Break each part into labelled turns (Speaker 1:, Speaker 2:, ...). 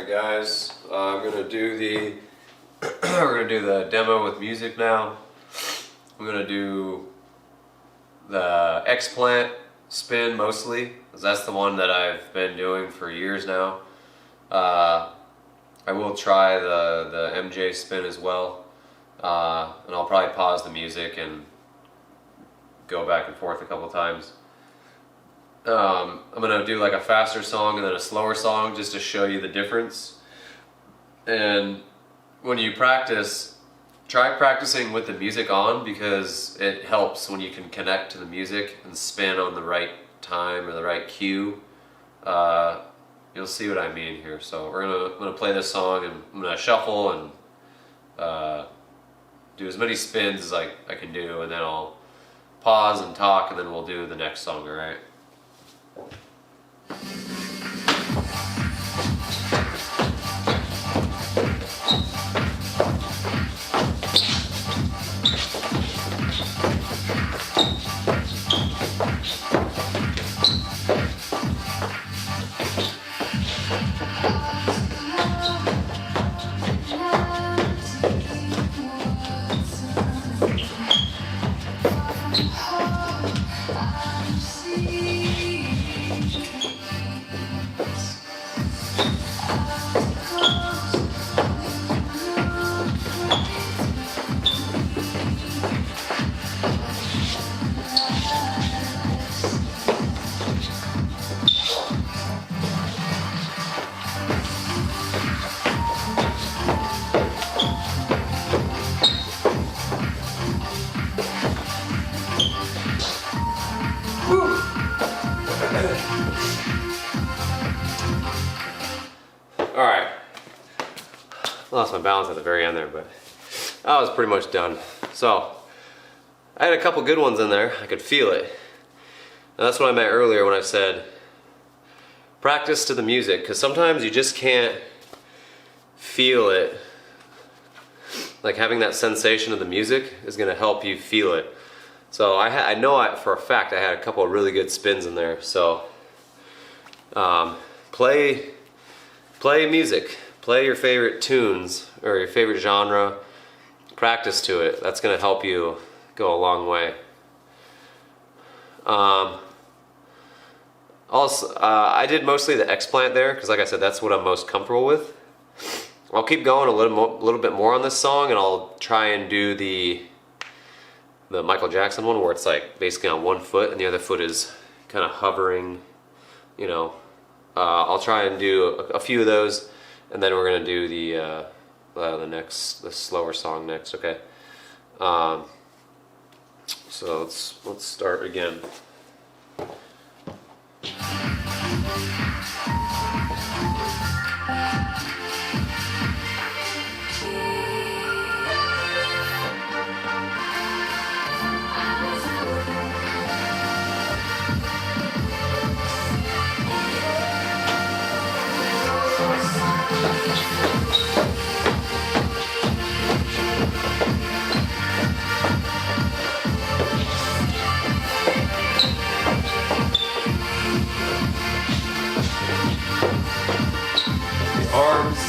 Speaker 1: Alright guys, I'm gonna do the we're gonna do the demo with music now. I'm gonna do the X-plant spin mostly, because that's the one that I've been doing for years now. I will try the MJ spin as well, and I'll probably pause the music and go back and forth a couple times. I'm going to do like a faster song and then a slower song just to show you the difference. And when you practice, try practicing with the music on, because it helps when you can connect to the music and spin on the right time or the right cue. You'll see what I mean here. So I'm gonna play this song, and I'm gonna shuffle and do as many spins as I can do, and then I'll pause and talk, and then we'll do the next song. All right. Alright, lost my balance at the very end there, but I was pretty much done. So, I had a couple good ones in there. I could feel it. And that's what I meant earlier when I said practice to the music, because sometimes you just can't feel it. Like having that sensation of the music is going to help you feel it. So I know for a fact I had a couple of really good spins in there. So play music, play your favorite tunes or your favorite genre, practice to it. That's going to help you go a long way. Also, I did mostly the X-plant there because, like I said, that's what I'm most comfortable with. I'll keep going a little bit more on this song, and I'll try and do the Michael Jackson one where it's like basically on one foot and the other foot is kind of hovering, you know. I'll try and do a few of those, and then we're gonna do the slower song next. Okay. So let's start again. Arms.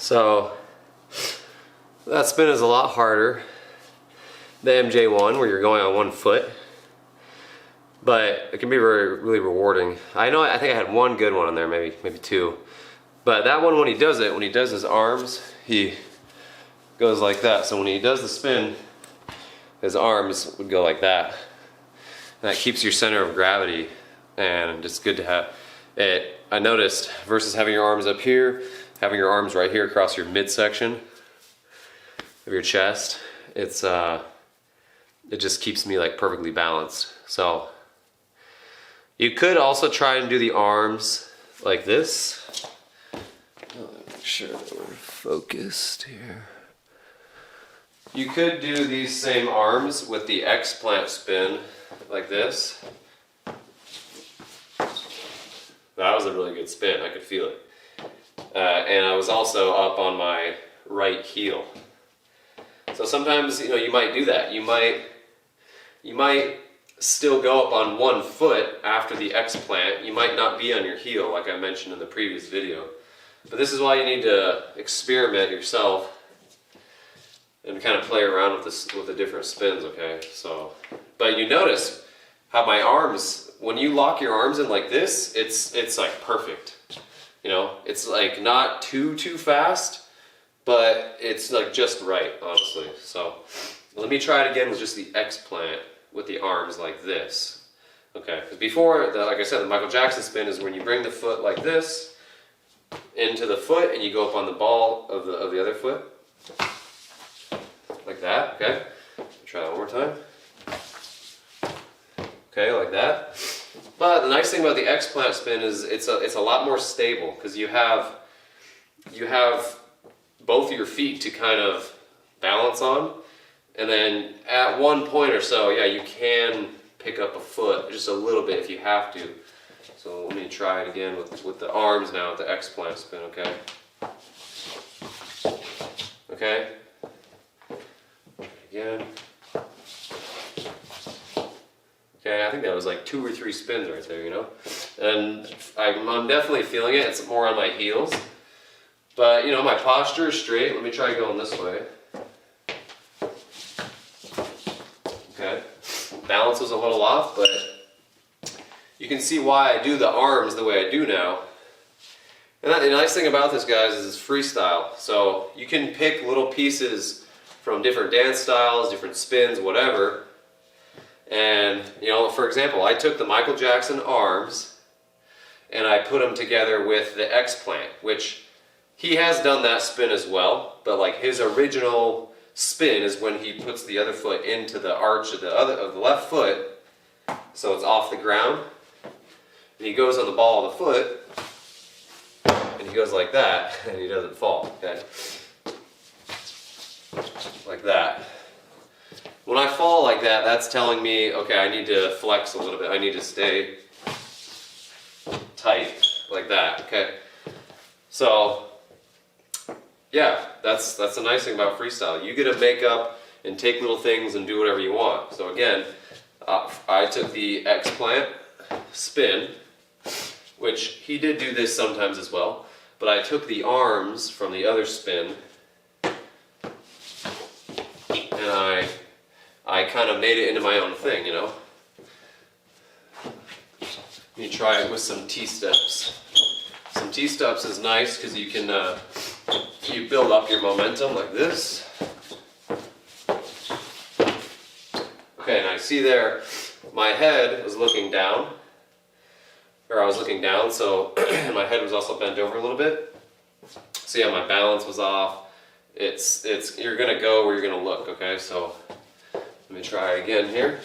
Speaker 1: So That spin is a lot harder. The MJ1 where you're going on one foot. But it can be really rewarding. I think I had one good one on there, maybe two. But that one, when he does it, when he does his arms, he goes like that. So when he does the spin, his arms would go like that. And that keeps your center of gravity, and it's good to have it. I noticed, versus having your arms up here, having your arms right here across your midsection of your chest, it just keeps me like perfectly balanced. So you could also try and do the arms like this. Make sure that we're focused here. You could do these same arms with the X-plant spin like this. That was a really good spin, I could feel it. And I was also up on my right heel. So sometimes, you might do that. You might still go up on one foot after the X-plant. You might not be on your heel, like I mentioned in the previous video. But this is why you need to experiment yourself and kind of play around with the different spins, okay? So, but you notice how my arms, when you lock your arms in like this, it's like perfect. It's like not too fast, but it's like just right, honestly. So let me try it again with just the X-plant with the arms like this. Okay, because before, like I said, the Michael Jackson spin is when you bring the foot like this into the foot and you go up on the ball of the other foot. Like that, okay? Try that one more time. Okay, like that. But the nice thing about the X-plant spin is it's a lot more stable because you have both of your feet to kind of balance on, and then at one point or so, yeah, you can pick up a foot just a little bit if you have to. So let me try it again with the arms now with the X-plant spin, okay? Okay. Again. Okay, I think that was like 2 or 3 spins right there, And I'm definitely feeling it. It's more on my heels. But, my posture is straight. Let me try going this way. Okay. Balance was a little off, but you can see why I do the arms the way I do now. And the nice thing about this, guys, is it's freestyle. So you can pick little pieces from different dance styles, different spins, whatever. And, for example, I took the Michael Jackson arms and I put them together with the X-plant, which he has done that spin as well, but like his original spin is when he puts the other foot into the arch of the left foot, so it's off the ground, and he goes on the ball of the foot, and he goes like that, and he doesn't fall, okay? Like that. When I fall like that, that's telling me, okay, I need to flex a little bit. I need to stay tight, like that, okay? So, yeah, that's the nice thing about freestyle. You get to make up and take little things and do whatever you want. So again, I took the X-plant spin, which he did do this sometimes as well, but I took the arms from the other spin and I kind of made it into my own thing, Let me try it with some T-steps. Some T-steps is nice because you can you build up your momentum like this. Okay, and I see there my head was looking down, or I was looking down, so and my head was also bent over a little bit. So yeah, my balance was off. You're gonna go where you're gonna look, okay? So let me try again here.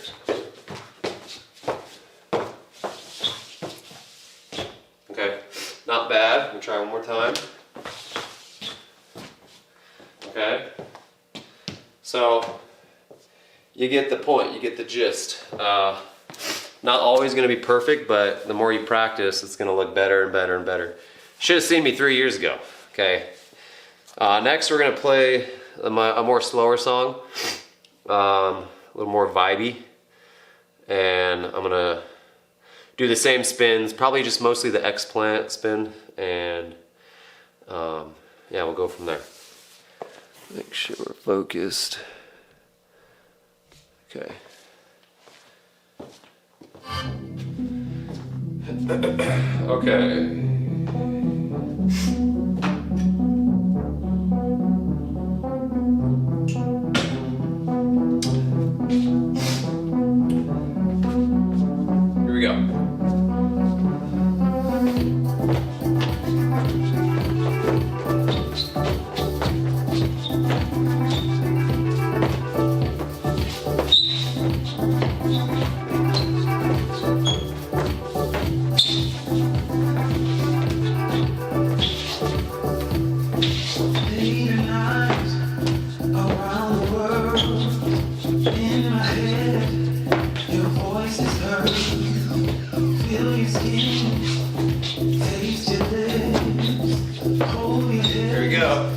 Speaker 1: Okay, not bad. Let me try one more time. Okay, so you get the point, you get the gist. Not always going to be perfect, but the more you practice, it's going to look better and better and better. Should have seen me 3 years ago. Okay, next we're going to play a more slower song, a little more vibey, and I'm going to do the same spins, probably just mostly the X-plant spin, and yeah, we'll go from there. Make sure we're focused. Okay. Okay. Here we go. Here we go.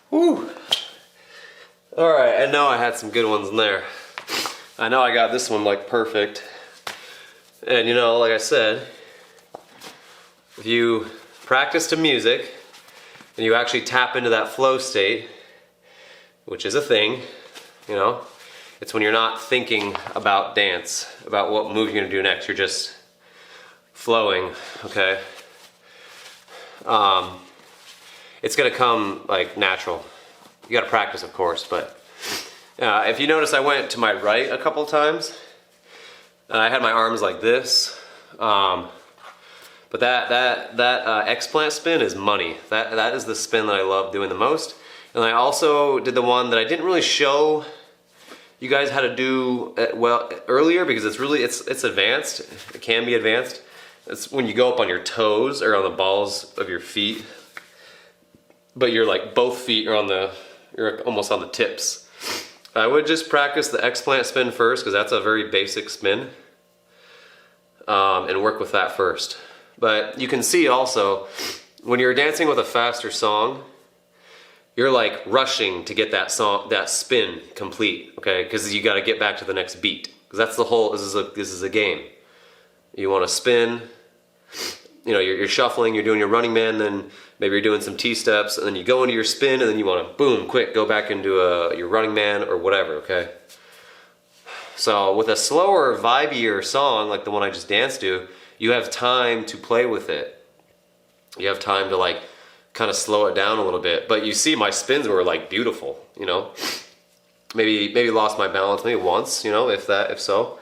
Speaker 1: Woo! Alright, I know I had some good ones in there. I know I got this one like perfect. And you know, like I said, if you practice to music and you actually tap into that flow state, which is a thing, you know, it's when you're not thinking about dance, about what move you're gonna do next, you're just flowing, okay? It's gonna come like natural. You gotta practice, of course, but if you notice, I went to my right a couple times, and I had my arms like this, but that X-plant spin is money. That is the spin that I love doing the most. And I also did the one that I didn't really show you guys how to do well earlier, because it's advanced. It can be advanced. It's when you go up on your toes or on the balls of your feet, but you're like both feet are you're almost on the tips. I would just practice the X-plant spin first, because that's a very basic spin, and work with that first. But you can see also, when you're dancing with a faster song, you're like rushing to get that spin complete, okay? Because you got to get back to the next beat. Because that's the whole. This is a game. You want to spin. You know, you're shuffling. You're doing your running man. Then maybe you're doing some T-steps, and then you go into your spin, and then you want to boom, quick, go back into your running man or whatever, okay? So with a slower, vibier song like the one I just danced to, you have time to play with it. You have time to like kind of slow it down a little bit. But you see my spins were like beautiful, you know? Maybe lost my balance maybe once, you know, if so.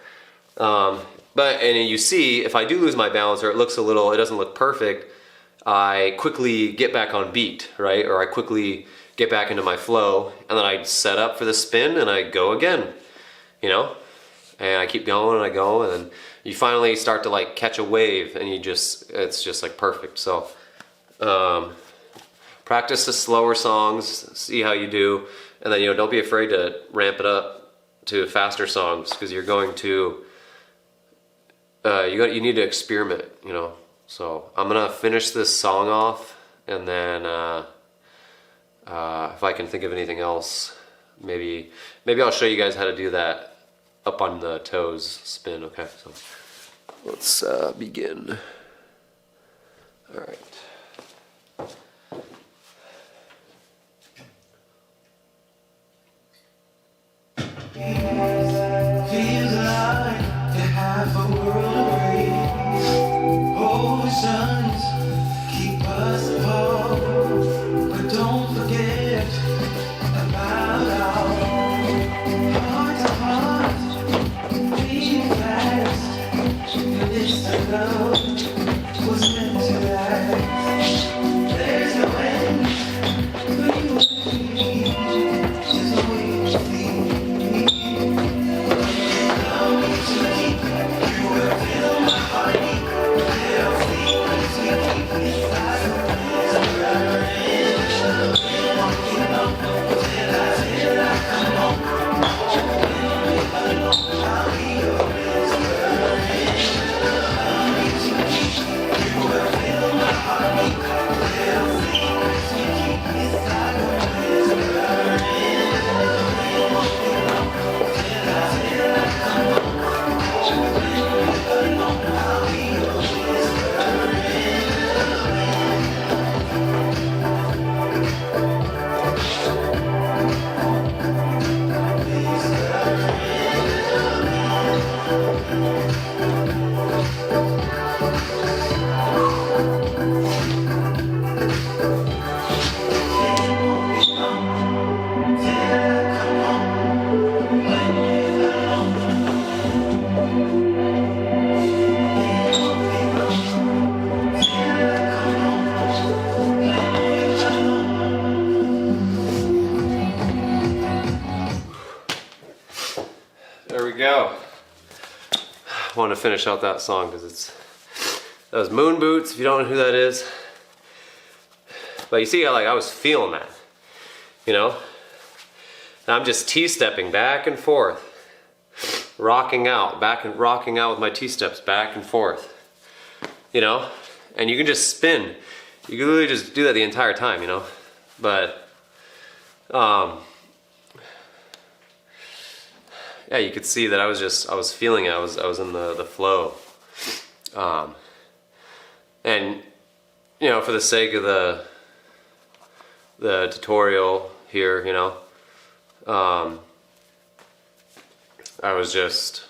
Speaker 1: And you see, if I do lose my balance or it doesn't look perfect, I quickly get back on beat, right? Or I quickly get back into my flow, and then I set up for the spin and I go again, you know? And I keep going and I go, and then you finally start to like catch a wave, and it's just like perfect. So practice the slower songs, see how you do, and then, you know, don't be afraid to ramp it up to faster songs, because you're going to you need to experiment, you know. So I'm gonna finish this song off, and then if I can think of anything else, maybe I'll show you guys how to do that up on the toes spin. Okay, so let's begin. All right.
Speaker 2: Feels like to have a world away. Oceans keep us apart, but don't forget
Speaker 1: There we go. I want to finish out that song because that was Moon Boots, if you don't know who that is. But you see how like I was feeling that, you know? And I'm just T-stepping back and forth, rocking out with my T-steps back and forth, you know? And you can just spin. You can literally just do that the entire time, you know? But, yeah, you could see that I was feeling it. I was in the flow. And, you know, for the sake of the tutorial here, you know, I was just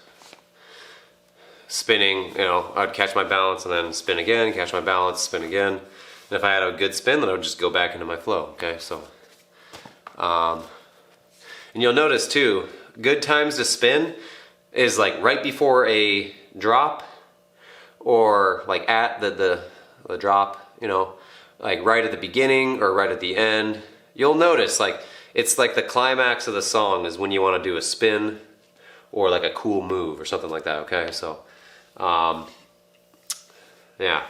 Speaker 1: spinning, you know, I'd catch my balance and then spin again, catch my balance, spin again. And if I had a good spin, then I would just go back into my flow, okay? So, and you'll notice too, good times to spin is like right before a drop or like at the drop, you know, like right at the beginning or right at the end. You'll notice like it's like the climax of the song is when you want to do a spin or like a cool move or something like that, okay? So, yeah.